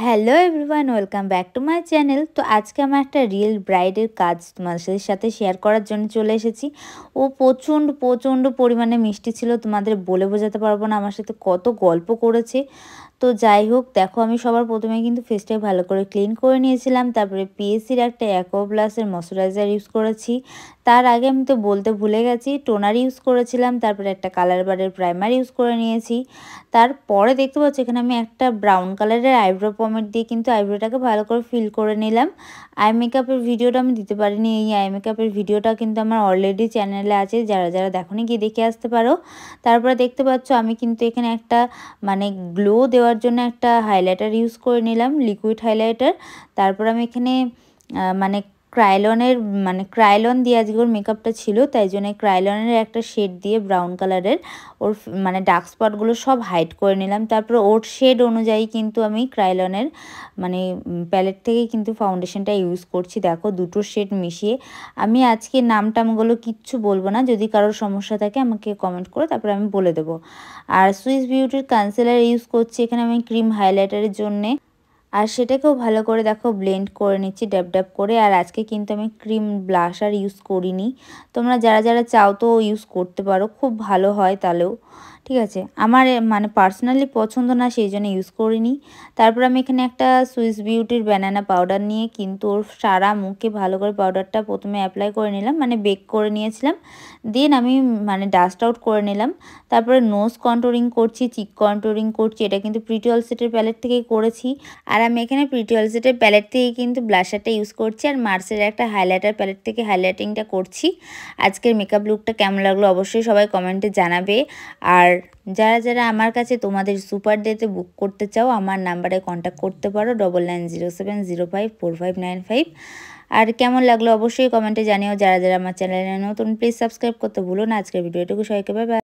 Hello everyone, welcome back to my channel. তো আজকে আমার একটা রিয়েল ব্রাইডের কাজ তোমাদের সাথে শেয়ার করার জন্য চলে এসেছি। ও প্রচণ্ড প্রচণ্ড পরিমাণে মিষ্টি ছিল, তোমাদের বলে বোঝাতে পারবো না আমার সাথে কত গল্প করেছে। তো যাই হোক, দেখো আমি সবার প্রথমে কিন্তু ফেসটাকে ভালো করে ক্লিন করে নিয়েছিলাম। তারপরে পিএসসির একটা অ্যাকোয়া প্লাসের ময়শ্চারাইজার ইউজ করেছি। তার আগে আমি তো বলতে ভুলে গেছি, টোনার ইউজ করেছিলাম। তারপরে একটা কালার বারের প্রাইমার ইউজ করে নিয়েছি। তারপরে দেখতে পাচ্ছি এখানে আমি একটা ব্রাউন কালারের আইব্রো পমেট দিয়ে কিন্তু আইব্রোটাকে ভালো করে ফিল করে নিলাম। আই মেকআপের ভিডিওটা আমি দিতে পারিনি। এই আই মেকআপের ভিডিওটা কিন্তু আমার অলরেডি চ্যানেলে আছে, যারা যারা দেখোনি গিয়ে দেখে আসতে পারো। তারপরে দেখতে পাচ্ছ আমি কিন্তু এখানে একটা মানে গ্লো দেওয়ার জন্য একটা হাইলাইটার ইউজ করে নিলাম, লিকুইড হাইলাইটার। তারপর আমি এখানে মানে ক্রাইলন দিয়ে আজকে ওর মেকআপটা ছিল, তাই জন্য ক্রাইলনের একটা শেড দিয়ে ব্রাউন কালারের ওর মানে ডার্ক স্পটগুলো সব হাইড করে নিলাম। তারপর ওর শেড অনুযায়ী কিন্তু আমি ক্রাইলনের মানে প্যালেট থেকে কিন্তু ফাউন্ডেশনটা ইউজ করছি। দেখো দুটো শেড মিশিয়ে। আমি আজকে নামটামগুলো কিচ্ছু বলবো না, যদি কারোর সমস্যা থাকে আমাকে কমেন্ট করে তারপরে আমি বলে দেবো। আর সুইস বিউটির কনসিলার ইউজ করছি এখানে আমি ক্রিম হাইলাইটারের জন্যে। আর সেটাকেও ভালো করে দেখো ব্লেন্ড করে নিচ্ছি ড্যাব ড্যাব করে। আর আজকে কিন্তু আমি ক্রিম ব্লাশার ইউজ করিনি, তোমরা যারা যারা চাও তো ইউজ করতে পারো, খুব ভালো হয় তাহলেও। ঠিক আছে, আমার মানে পার্সোনালি পছন্দ না, সেই জন্য ইউজ করিনি। তারপর আমি এখানে একটা সুইস বিউটির ব্যানানা পাউডার নিয়ে কিন্তু ওর সারা মুখে ভালো করে পাউডারটা প্রথমে অ্যাপ্লাই করে নিলাম, মানে বেক করে নিয়েছিলাম। দেন আমি মানে ডাস্ট আউট করে নিলাম। তারপরে নোজ কন্ট্রোলিং করছি, চিক কন্ট্রোলিং করছি। এটা কিন্তু প্রিটি অল সেটের প্যালেট থেকেই করেছি। আর আমি এখানে প্রিটি অল সেটের প্যালেট থেকে কিন্তু ব্লাশারটা ইউজ করছি, আর মার্সের একটা হাইলাইটার প্যালেট থেকে হাইলাইটিংটা করছি। আজকের মেকআপ লুকটা কেমন লাগলো অবশ্যই সবাই কমেন্টে জানাবে। আর যারা যারা আমার কাছে তোমাদের সুপার ডেতে বুক করতে চাও, আমার নাম্বারে কন্ট্যাক্ট করতে পারো 9907054595। আর কেমন লাগলো অবশ্যই কমেন্টে জানিও। যারা যারা আমার চ্যানেলে নতুন প্লিজ সাবস্ক্রাইব করতে ভুলো না। আজকের ভিডিওটুকু সবাইকে বাই বাই।